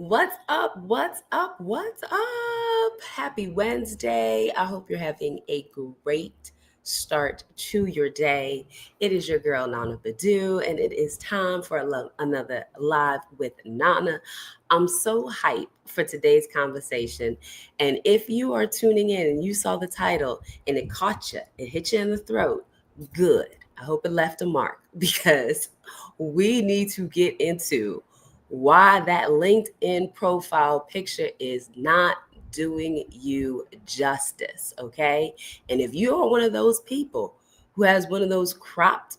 What's up? What's up? What's up? Happy Wednesday. I hope you're having a great start to your day. It is your girl, Nana Badu, and it is time for another Live with Nana. I'm so hyped for today's conversation. And if you are tuning in and you saw the title and it caught you, it hit you in the throat, good. I hope it left a mark because we need to get into why that LinkedIn profile picture is not doing you justice, okay? And if you are one of those people who has one of those cropped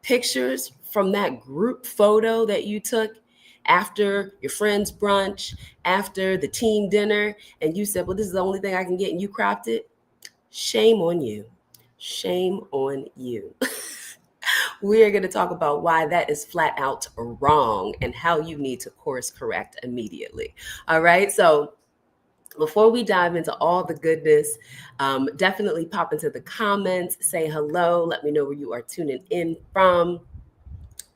pictures from that group photo that you took after your friend's brunch, after the team dinner, and you said, well, this is the only thing I can get, and you cropped it, shame on you. Shame on you. We are going to talk about why that is flat out wrong and how you need to course correct immediately. All right. So, before we dive into all the goodness, definitely pop into the comments, say hello, let me know where you are tuning in from.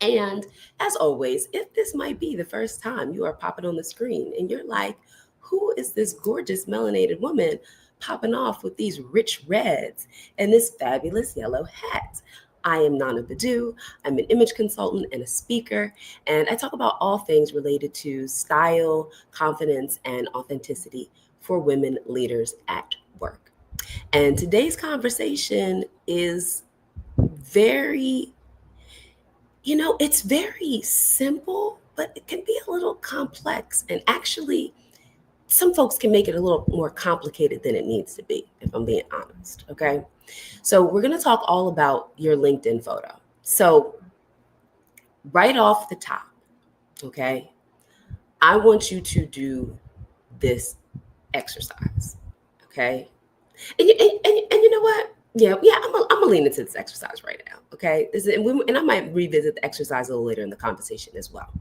And as always, if this might be the first time you are popping on the screen and you're like, who is this gorgeous melanated woman popping off with these rich reds and this fabulous yellow hat? I am Nana Badu. I'm an image consultant and a speaker, and I talk about all things related to style, confidence, and authenticity for women leaders at work. And today's conversation is very it's very simple, but it can be a little complex. And actually, some folks can make it a little more complicated than it needs to be, if I'm being honest. Okay. So, we're going to talk all about your LinkedIn photo. So, right off the top, okay, I want you to do this exercise. Okay. And you know what? Yeah, I'm gonna lean into this exercise right now. Okay, and I might revisit the exercise a little later in the conversation as well.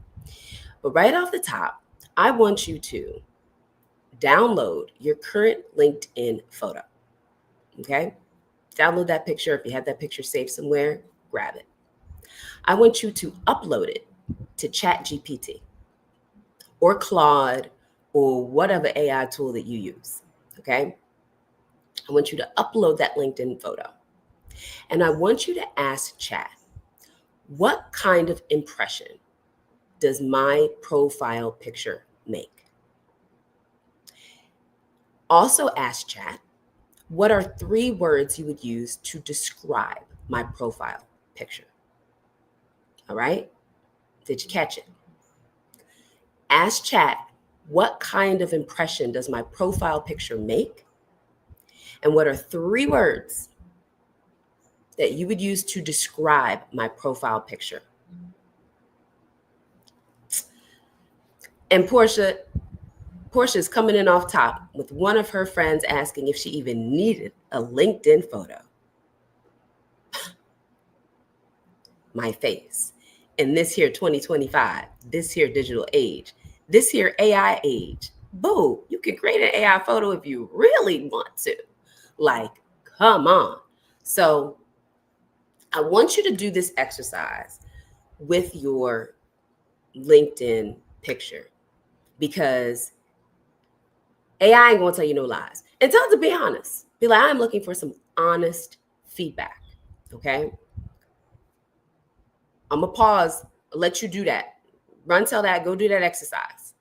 But right off the top, I want you to download your current LinkedIn photo. Okay, download that picture. If you have that picture saved somewhere, grab it. I want you to upload it to ChatGPT or Claude or whatever AI tool that you use. Okay, I want you to upload that LinkedIn photo. And I want you to ask Chat, what kind of impression does my profile picture make? Also ask Chat, what are 3 words you would use to describe my profile picture? All right? Did you catch it? Ask Chat, what kind of impression does my profile picture make? And what are 3 words that you would use to describe my profile picture? And Portia's coming in off top with one of her friends asking if she even needed a LinkedIn photo. My face. In this here 2025, this here digital age, this here AI age, boo, you can create an AI photo if you really want to. Like, come on. So I want you to do this exercise with your LinkedIn picture because AI ain't gonna tell you no lies. And tell them to be honest. Be like, I'm looking for some honest feedback. Okay. I'm gonna pause, let you do that. Run, tell that, go do that exercise.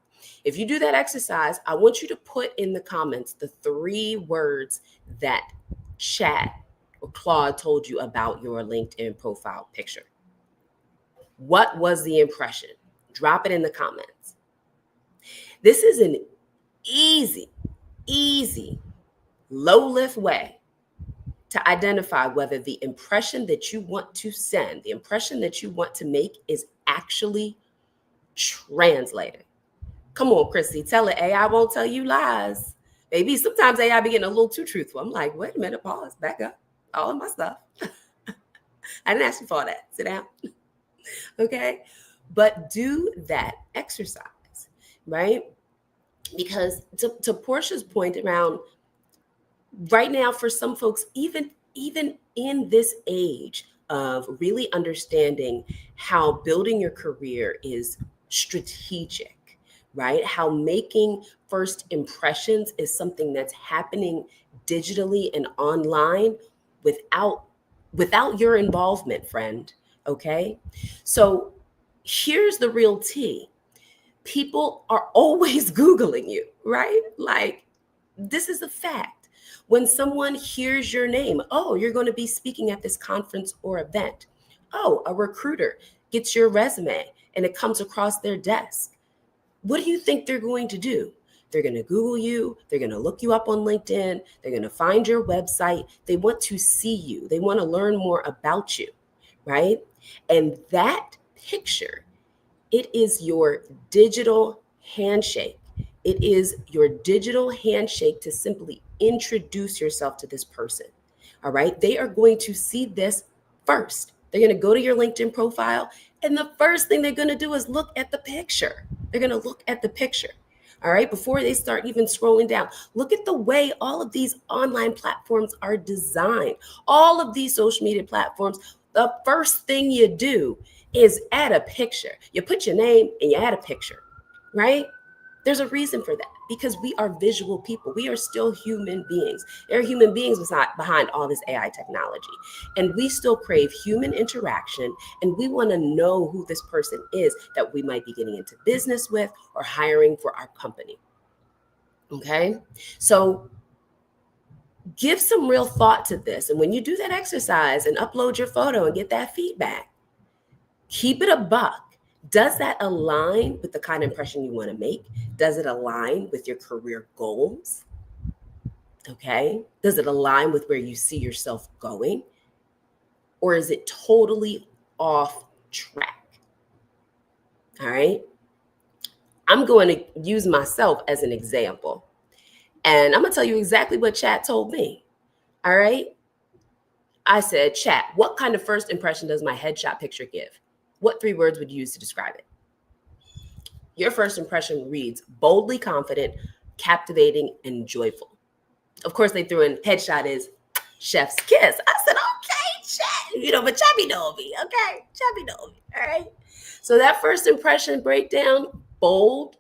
If you do that exercise, I want you to put in the comments the 3 words that Chat or Claude told you about your LinkedIn profile picture. What was the impression? Drop it in the comments. This is an easy, low lift way to identify whether the impression that you want to send, the impression that you want to make is actually translated. Come on, Christy, tell it. AI won't tell you lies. Maybe sometimes AI be getting a little too truthful. I'm like, wait a minute, pause, back up. All of my stuff. I didn't ask you for that. Sit down. Okay. But do that exercise, right? Because to Portia's point around right now, for some folks, even in this age of really understanding how building your career is strategic, right? How making first impressions is something that's happening digitally and online without your involvement, friend. Okay? So here's the real tea. People are always Googling you, right? Like, this is a fact. When someone hears your name, oh, you're going to be speaking at this conference or event. Oh, a recruiter gets your resume and it comes across their desk. What do you think they're going to do? They're going to Google you. They're going to look you up on LinkedIn. They're going to find your website. They want to see you. They want to learn more about you, right? And that picture, it is your digital handshake. It is your digital handshake to simply introduce yourself to this person. All right. They are going to see this first. They're going to go to your LinkedIn profile. And the first thing they're going to do is look at the picture. They're going to look at the picture. All right. Before they start even scrolling down, look at the way all of these online platforms are designed. All of these social media platforms, the first thing you do is add a picture. You put your name and you add a picture, right? There's a reason for that, because we are visual people. We are still human beings. There are human beings behind all this AI technology. And we still crave human interaction. And we want to know who this person is that we might be getting into business with or hiring for our company. Okay? So give some real thought to this. And when you do that exercise and upload your photo and get that feedback, keep it a buck. Does that align with the kind of impression you want to make? Does it align with your career goals? Okay. Does it align with where you see yourself going? Or is it totally off track? All right. I'm going to use myself as an example. And I'm going to tell you exactly what chat told me. All right. I said, chat, what kind of first impression does my headshot picture give? What 3 words would you use to describe it? Your first impression reads boldly confident, captivating, and joyful. Of course, they threw in headshot is chef's kiss. I said, okay, chat, but Chappy know me. Okay, Chappy know me. All right. So that first impression breakdown, bold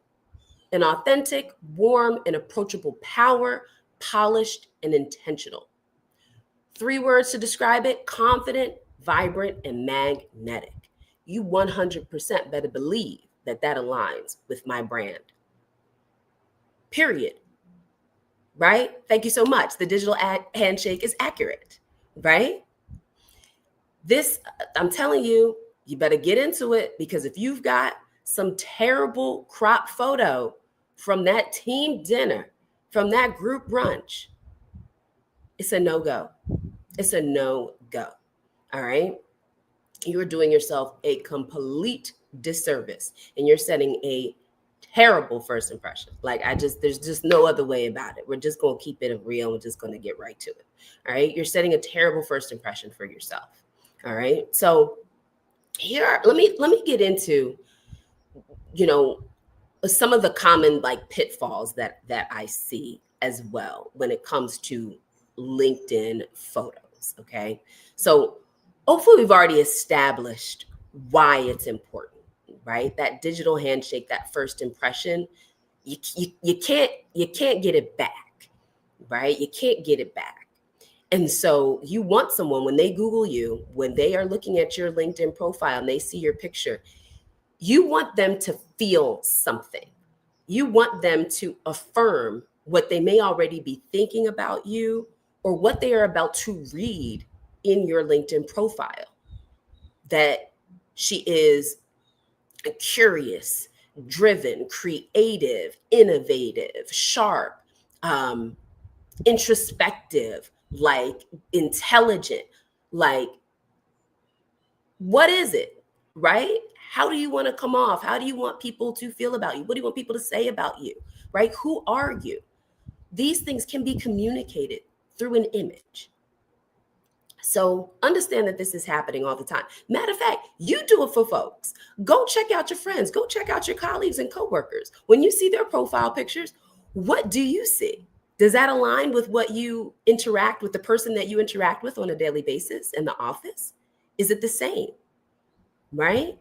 and authentic, warm and approachable power, polished and intentional. 3 words to describe it: confident, vibrant, and magnetic. You 100% better believe that aligns with my brand. Period. Right? Thank you so much. The digital handshake is accurate, right? This, I'm telling you, you better get into it, because if you've got some terrible crop photo from that team dinner, from that group brunch, it's a no-go. It's a no-go. All right? You're doing yourself a complete disservice, and you're setting a terrible first impression. Like, there's just no other way about it. We're just going to keep it real. We're just going to get right to it. All right. You're setting a terrible first impression for yourself. All right. So here, let me get into, some of the common pitfalls that I see as well when it comes to LinkedIn photos. Okay. So hopefully we've already established why it's important, right? That digital handshake, that first impression, you can't get it back, right? You can't get it back. And so you want someone, when they Google you, when they are looking at your LinkedIn profile and they see your picture, you want them to feel something. You want them to affirm what they may already be thinking about you, or what they are about to read in your LinkedIn profile. That she is curious, driven, creative, innovative, sharp, introspective, intelligent. What is it, right? How do you want to come off? How do you want people to feel about you? What do you want people to say about you, right? Who are you? These things can be communicated through an image. So understand that this is happening all the time. Matter of fact, you do it for folks. Go check out your friends. Go check out your colleagues and coworkers. When you see their profile pictures, what do you see? Does that align with what you interact with, the person that you interact with on a daily basis in the office? Is it the same? Right?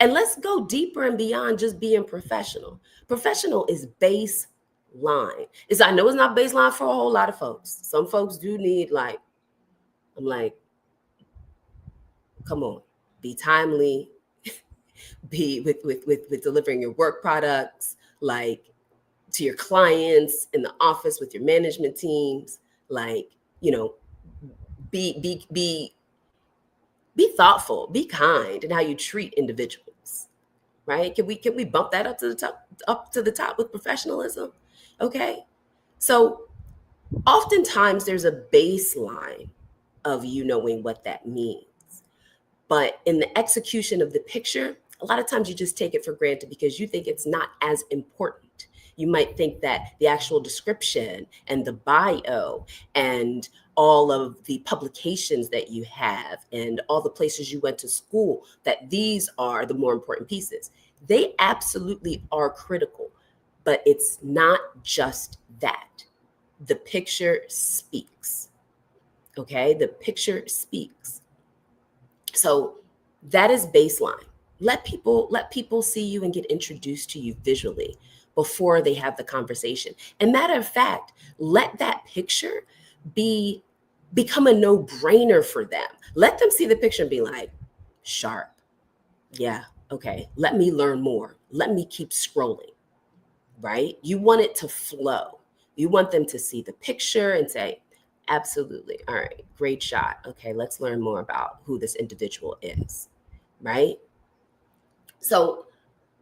And let's go deeper and beyond just being professional. Professional is baseline. I know it's not baseline for a whole lot of folks. Some folks do need like, I'm like, come on, be timely, be with delivering your work products, like to your clients in the office with your management teams, like, you know, be thoughtful, be kind in how you treat individuals, right? Can we bump that up to the top with professionalism? Okay. So oftentimes there's a baseline of you knowing what that means. But in the execution of the picture, a lot of times you just take it for granted because you think it's not as important. You might think that the actual description and the bio and all of the publications that you have and all the places you went to school, that these are the more important pieces. They absolutely are critical, but it's not just that. The picture speaks. Okay? The picture speaks. So that is baseline. Let people see you and get introduced to you visually before they have the conversation. And matter of fact, let that picture become a no-brainer for them. Let them see the picture and be like, sharp. Yeah, okay. Let me learn more. Let me keep scrolling. Right? You want it to flow. You want them to see the picture and say, absolutely. All right, great shot. Okay, let's learn more about who this individual is, right? So,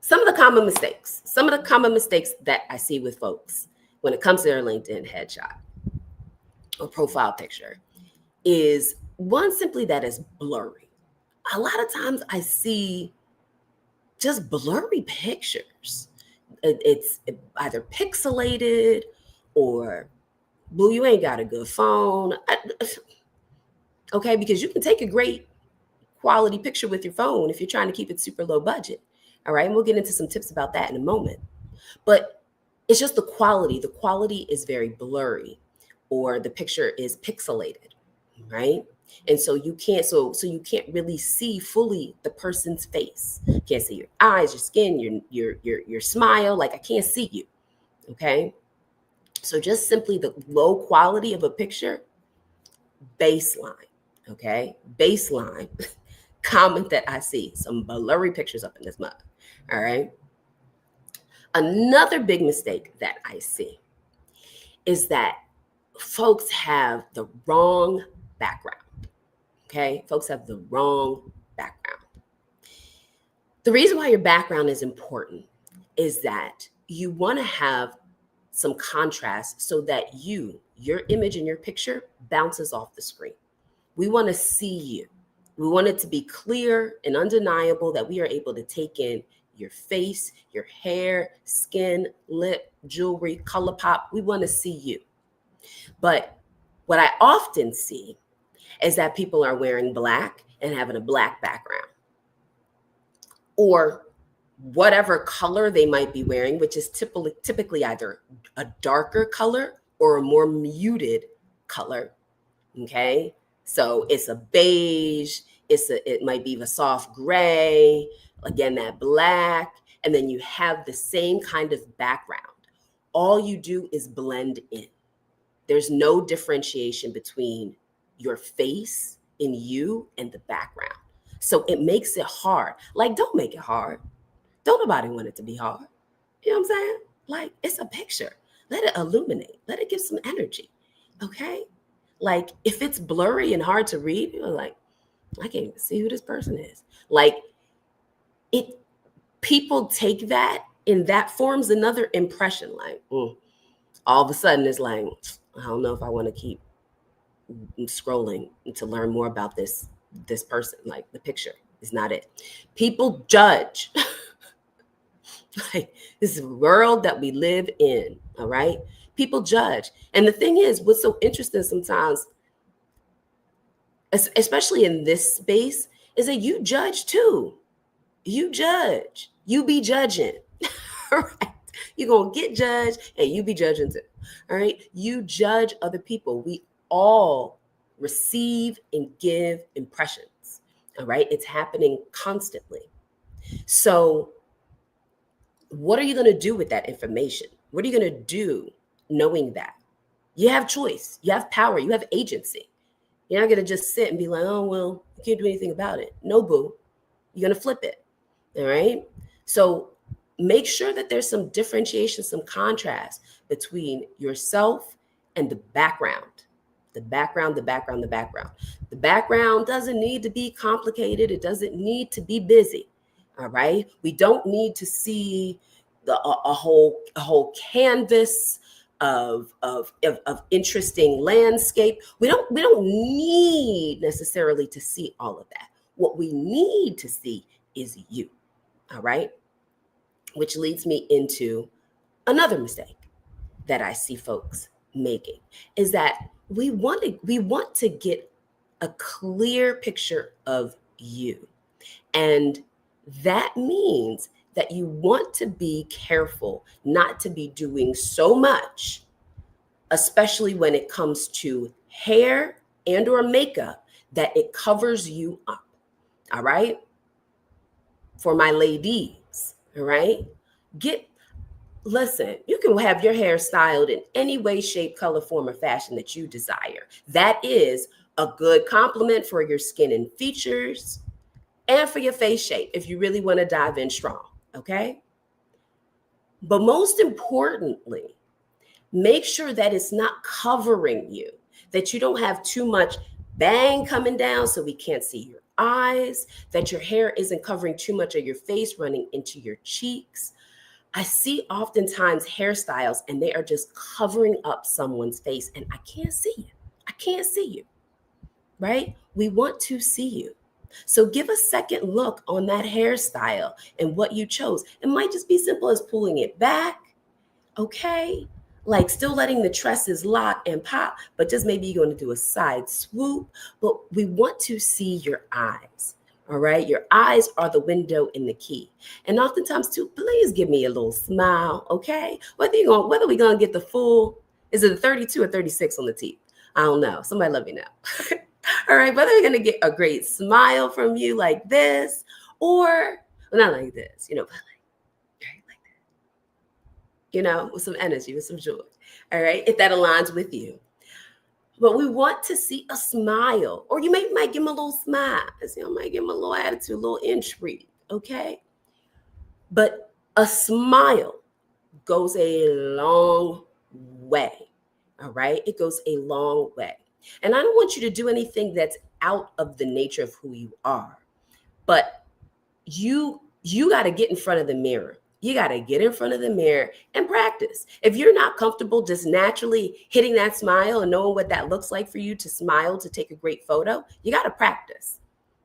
some of the common mistakes that I see with folks when it comes to their LinkedIn headshot or profile picture is one, simply that is blurry. A lot of times I see just blurry pictures. It's either pixelated or, Blue, you ain't got a good phone. Okay, because you can take a great quality picture with your phone if you're trying to keep it super low budget. All right, and we'll get into some tips about that in a moment. But it's just the quality. The quality is very blurry, or the picture is pixelated, right? And so you can't you can't really see fully the person's face. Can't see your eyes, your skin, your smile. Like, I can't see you. Okay. So just simply the low quality of a picture, baseline. Okay. Baseline comment that I see. Some blurry pictures up in this mug. All right. Another big mistake that I see is that folks have the wrong background. Okay. Folks have the wrong background. The reason why your background is important is that you want to have some contrast so that your image and your picture bounces off the screen. We want to see you. We want it to be clear and undeniable that we are able to take in your face, your hair, skin, lip, jewelry, color pop. We want to see you. But what I often see is that people are wearing black and having a black background, or whatever color they might be wearing, which is typically either a darker color or a more muted color. Okay. So it's a beige, it might be a soft gray, again, that black, and then you have the same kind of background. All you do is blend in. There's no differentiation between your face and you and the background. So it makes it hard. Like, don't make it hard. Don't nobody want it to be hard. You know what I'm saying? Like, it's a picture. Let it illuminate. Let it give some energy. Okay? Like, if it's blurry and hard to read, people are like, I can't even see who this person is. Like, people take that and that forms another impression. Like, all of a sudden it's like, I don't know if I want to keep scrolling to learn more about this person. Like, the picture is not it. People judge. Like, this world that we live in, all right? People judge. And the thing is, what's so interesting sometimes, especially in this space, is that you judge too. You judge. You be judging. All right? You're going to get judged and you be judging too. All right? You judge other people. We all receive and give impressions. All right? It's happening constantly. So what are you going to do with that information? What are you going to do knowing that? You have choice, you have power, you have agency. You're not going to just sit and be like, oh, well, you can't do anything about it. No, boo. You're going to flip it. All right. So make sure that there's some differentiation, some contrast between yourself and the background. The background, the background, the background. The background doesn't need to be complicated. It doesn't need to be busy. All right. We don't need to see a whole canvas of interesting landscape. We don't need necessarily to see all of that. What we need to see is you. All right. Which leads me into another mistake that I see folks making is that we want to get a clear picture of you. And that means that you want to be careful not to be doing so much, especially when it comes to hair and or makeup, that it covers you up. All right. For my ladies, all right, listen, you can have your hair styled in any way, shape, color, form, or fashion that you desire. That is a good compliment for your skin and features and for your face shape if you really want to dive in strong, okay? But most importantly, make sure that it's not covering you, that you don't have too much bang coming down so we can't see your eyes, that your hair isn't covering too much of your face running into your cheeks. I see oftentimes hairstyles and they are just covering up someone's face and I can't see you. I can't see you, right? We want to see you. So give a second look on that hairstyle and what you chose. It might just be simple as pulling it back, okay? Like still letting the tresses lock and pop, but just maybe you're going to do a side swoop. But we want to see your eyes. All right. Your eyes are the window and the key. And oftentimes too, please give me a little smile. Okay. Whether we're going to get the full, is it a 32 or 36 on the teeth? I don't know. Somebody let me know. All right. Whether we're going to get a great smile from you like this or not like this, but like that, with some energy, with some joy. All right. If that aligns with you. But we want to see a smile, or you might give them a little smile. Might give them a little attitude, a little intrigue, okay? But a smile goes a long way, all right? It goes a long way. And I don't want you to do anything that's out of the nature of who you are, but you got to get in front of the mirror. You got to get in front of the mirror and practice. If you're not comfortable just naturally hitting that smile and knowing what that looks like for you to smile, to take a great photo, you got to practice.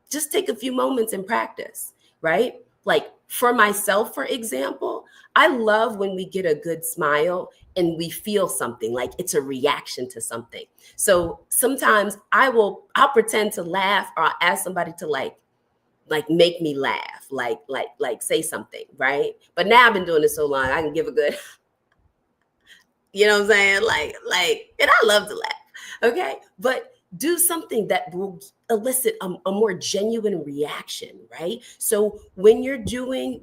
Just take a few moments and practice, right? Like for myself, for example, I love when we get a good smile and we feel something like it's a reaction to something. So sometimes I'll pretend to laugh or I'll ask somebody to like make me laugh, like say something, right? But now I've been doing this so long, I can give a good, you know what I'm saying? And I love to laugh, okay? But do something that will elicit a more genuine reaction, right? So when you're doing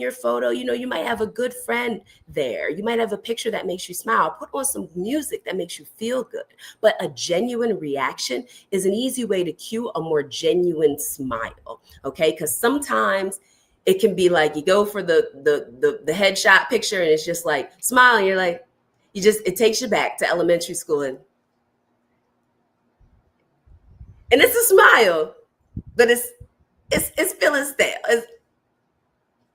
your photo, you might have a good friend there. You might have a picture that makes you smile. Put on some music that makes you feel good. But a genuine reaction is an easy way to cue a more genuine smile, okay? Because sometimes it can be like you go for the headshot picture and it's just like smile and you're like, it takes you back to elementary school and it's a smile, but it's feeling stale.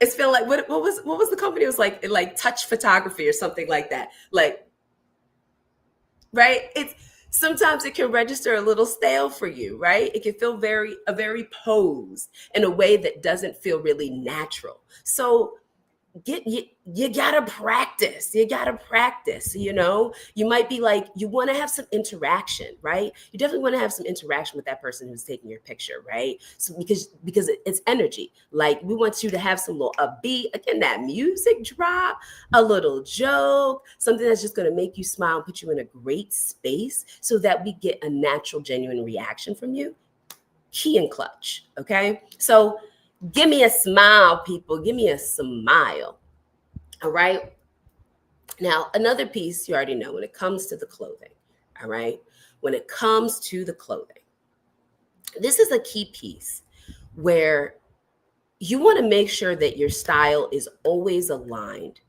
It's feeling like what was the company? It was like Touch Photography or something like that. Like, right? It's sometimes it can register a little stale for you, right? It can feel very posed in a way that doesn't feel really natural. So you gotta practice. You might be like, you want to have some interaction, right? You definitely want to have some interaction with that person who's taking your picture, right? So because it's energy. Like we want you to have some little upbeat, again, that music drop, a little joke, something that's just going to make you smile and put you in a great space so that we get a natural, genuine reaction from you. Key and clutch. Okay. So Give me a smile, people. Give me a smile. All right. Now, another piece you already know when it comes to the clothing. All right. When it comes to the clothing, this is a key piece where you want to make sure that your style is always aligned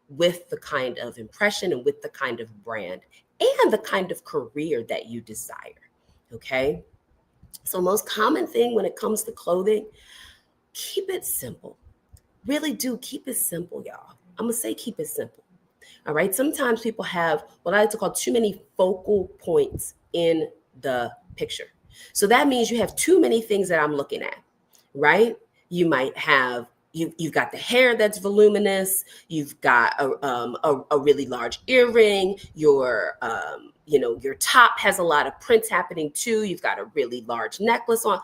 with the kind of impression and with the kind of brand and the kind of career that you desire. Okay. So, most common thing when it comes to clothing, keep it simple. Really do keep it simple, y'all. I'm going to say keep it simple. All right. Sometimes people have what I like to call too many focal points in the picture. So that means you have too many things that I'm looking at, right? You might have you've got the hair that's voluminous. You've got a really large earring. Your top has a lot of prints happening too. You've got a really large necklace on.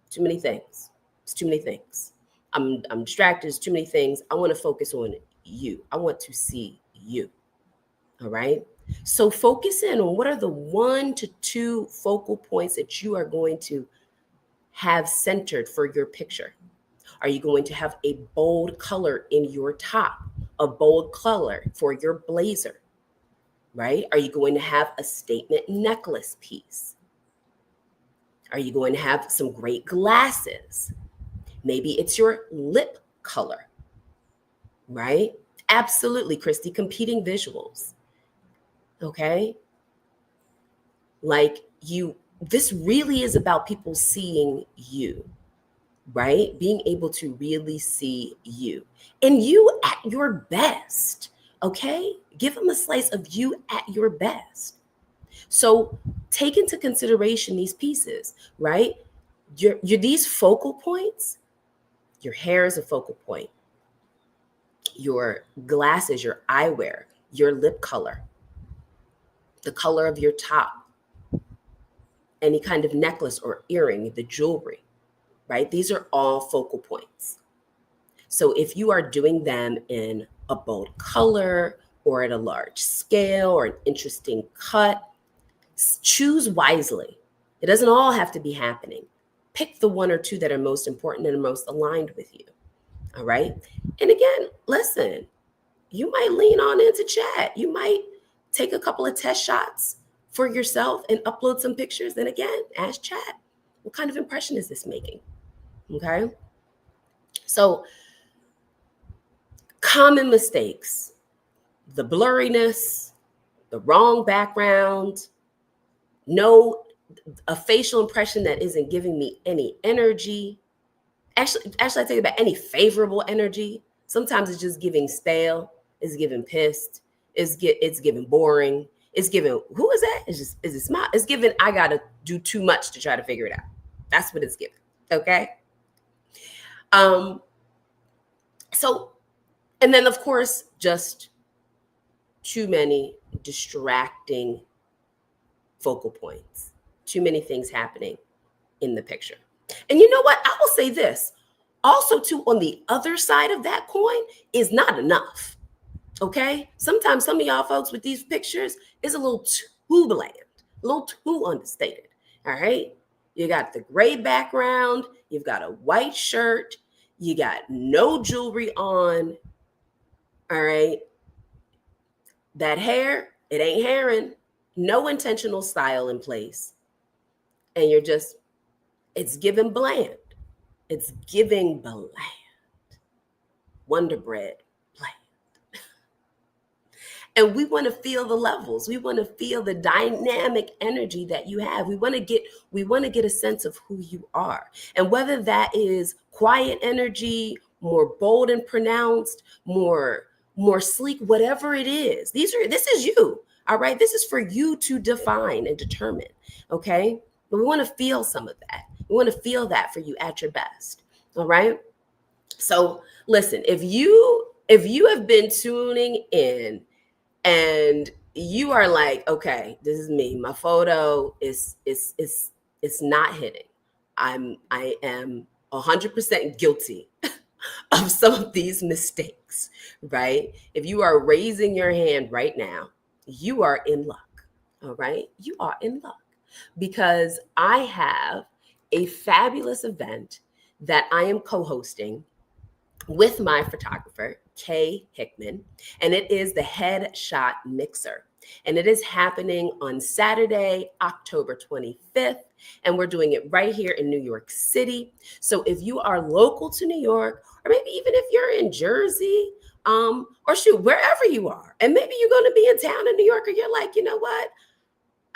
Too many things. It's too many things. I'm distracted. It's too many things. I want to focus on you. I want to see you. All right. So focus in on what are the 1 to 2 focal points that you are going to have centered for your picture. Are you going to have a bold color in your top, a bold color for your blazer, right? Are you going to have a statement necklace piece? Are you going to have some great glasses? Maybe it's your lip color, right? Absolutely, Christy, competing visuals. Okay. This really is about people seeing you, right? Being able to really see you and you at your best. Okay. Give them a slice of you at your best. So take into consideration these pieces, right? Your these focal points, your hair is a focal point, your glasses, your eyewear, your lip color, the color of your top, any kind of necklace or earring, the jewelry, right? These are all focal points. So if you are doing them in a bold color or at a large scale or an interesting cut, choose wisely. It doesn't all have to be happening. Pick the 1 or 2 that are most important and most aligned with you. All right. And again, listen, you might lean on into chat. You might take a couple of test shots for yourself and upload some pictures. Then again, ask chat, what kind of impression is this making? Okay. So common mistakes, the blurriness, the wrong background, a facial impression that isn't giving me any energy. Actually, I take it back, any favorable energy. Sometimes it's just giving stale. It's giving pissed. It's giving boring. It's giving, who is that? Is it smart? It's giving, I got to do too much to try to figure it out. That's what it's giving. Okay. So, and then of course, just too many distracting focal points, too many things happening in the picture. And you know what? I will say this also too, on the other side of that coin is not enough. Okay. Sometimes some of y'all folks with these pictures is a little too bland, a little too understated. All right. You got the gray background. You've got a white shirt. You got no jewelry on. All right. That hair, it ain't hairing. No intentional style in place. And it's giving bland. It's giving bland. Wonder Bread bland. And we want to feel the levels. We want to feel the dynamic energy that you have. We want to get a sense of who you are. And whether that is quiet energy, more bold and pronounced, more sleek, whatever it is. This is you. All right. This is for you to define and determine. Okay. But we want to feel some of that. We want to feel that for you at your best. All right. So listen, if you have been tuning in and you are like, okay, this is me. My photo is not hitting. I am 100% guilty of some of these mistakes, right? If you are raising your hand right now, you are in luck. All right. You are in luck because I have a fabulous event that I am co-hosting with my photographer, Kay Hickman, and it is the Headshot Mixer. And it is happening on Saturday, October 25th, and we're doing it right here in New York City. So if you are local to New York, or maybe even if you're in Jersey, or shoot, wherever you are, and maybe you're going to be in town in New York, or you're like, you know what?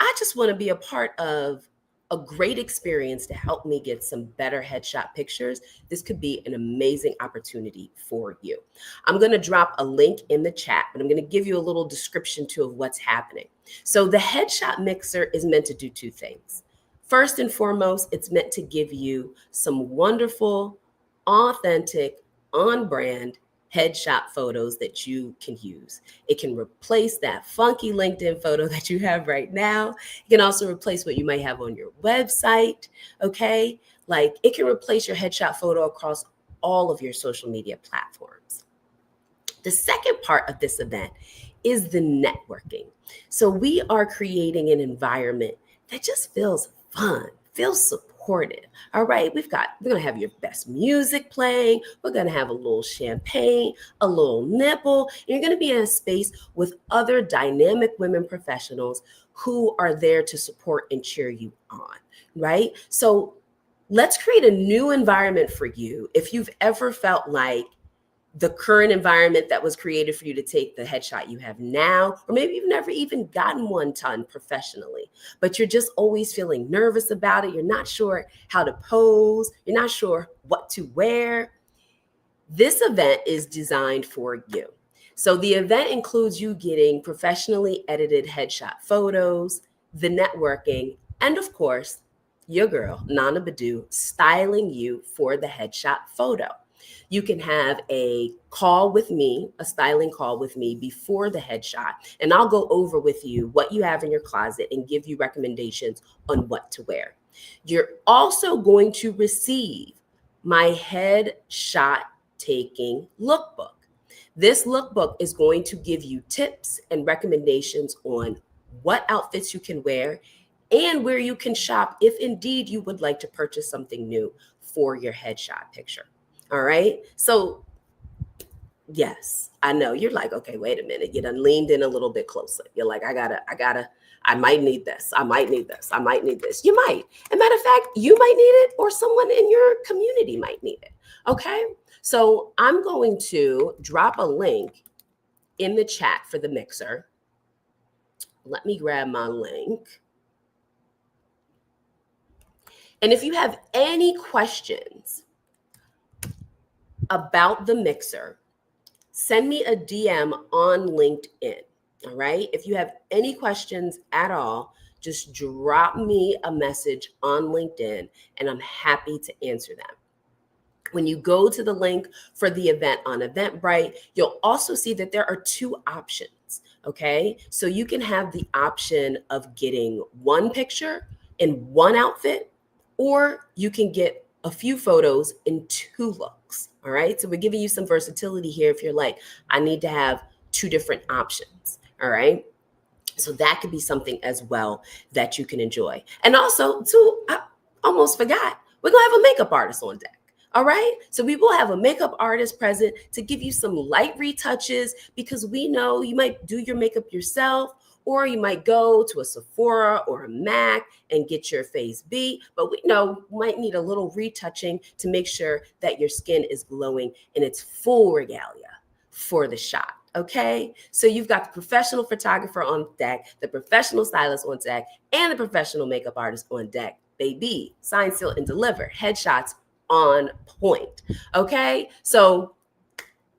I just want to be a part of a great experience to help me get some better headshot pictures. This could be an amazing opportunity for you. I'm going to drop a link in the chat, but I'm going to give you a little description too of what's happening. So the Headshot Mixer is meant to do two things. First and foremost, it's meant to give you some wonderful, authentic, on-brand headshot photos that you can use. It can replace that funky LinkedIn photo that you have right now. It can also replace what you might have on your website, okay? Like it can replace your headshot photo across all of your social media platforms. The second part of this event is the networking. So we are creating an environment that just feels fun, feels supportive. All right, we're gonna have your best music playing. We're gonna have a little champagne, a little nipple. And you're gonna be in a space with other dynamic women professionals who are there to support and cheer you on, right? So let's create a new environment for you. If you've ever felt like the current environment that was created for you to take the headshot you have now, or maybe you've never even gotten one done professionally, but you're just always feeling nervous about it. You're not sure how to pose. You're not sure what to wear. This event is designed for you. So the event includes you getting professionally edited headshot photos, the networking, and of course, your girl, Nana Badu, styling you for the headshot photo. You can have a call with me, a styling call with me before the headshot, and I'll go over with you what you have in your closet and give you recommendations on what to wear. You're also going to receive my headshot taking lookbook. This lookbook is going to give you tips and recommendations on what outfits you can wear and where you can shop if indeed you would like to purchase something new for your headshot picture. All right. So, yes, I know you're like, okay, wait a minute. You done leaned in a little bit closer. You're like, I might need this. I might need this. I might need this. You might. As a matter of fact, you might need it or someone in your community might need it. Okay. So, I'm going to drop a link in the chat for the mixer. Let me grab my link. And if you have any questions about the mixer, send me a DM on LinkedIn. All right. If you have any questions at all, just drop me a message on LinkedIn and I'm happy to answer them. When you go to the link for the event on Eventbrite, you'll also see that there are two options. Okay. So you can have the option of getting one picture in one outfit, or you can get a few photos in two looks. All right. So we're giving you some versatility here if you're like, I need to have two different options. All right. So that could be something as well that you can enjoy. And also, too, I almost forgot, we're going to have a makeup artist on deck. All right. So we will have a makeup artist present to give you some light retouches because we know you might do your makeup yourself, or you might go to a Sephora or a MAC and get your face beat. But we know you might need a little retouching to make sure that your skin is glowing in its full regalia for the shot. Okay, so you've got the professional photographer on deck, the professional stylist on deck, and the professional makeup artist on deck. Baby, sign, seal, and deliver. Headshots on point. Okay, so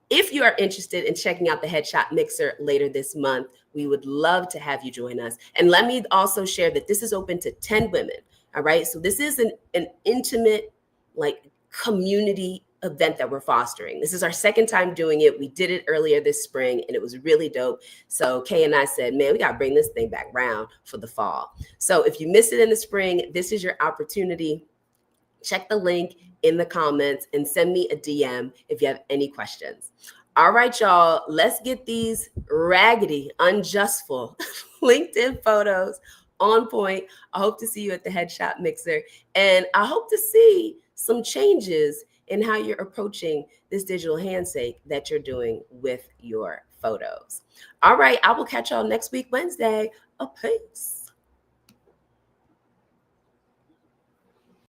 if you are interested in checking out the Headshot Mixer later this month, we would love to have you join us. And let me also share that this is open to 10 women. All right, so this is an intimate, like, community event that we're fostering. This is our second time doing it. We did it earlier this spring and it was really dope. So Kay and I said, man, we got to bring this thing back round for the fall. So if you missed it in the spring, this is your opportunity. Check the link in the comments and send me a DM if you have any questions. All right, y'all, let's get these raggedy, unjustful LinkedIn photos on point. I hope to see you at the Headshot Mixer. And I hope to see some changes in how you're approaching this digital handshake that you're doing with your photos. All right, I will catch y'all next week, Wednesday. A peace.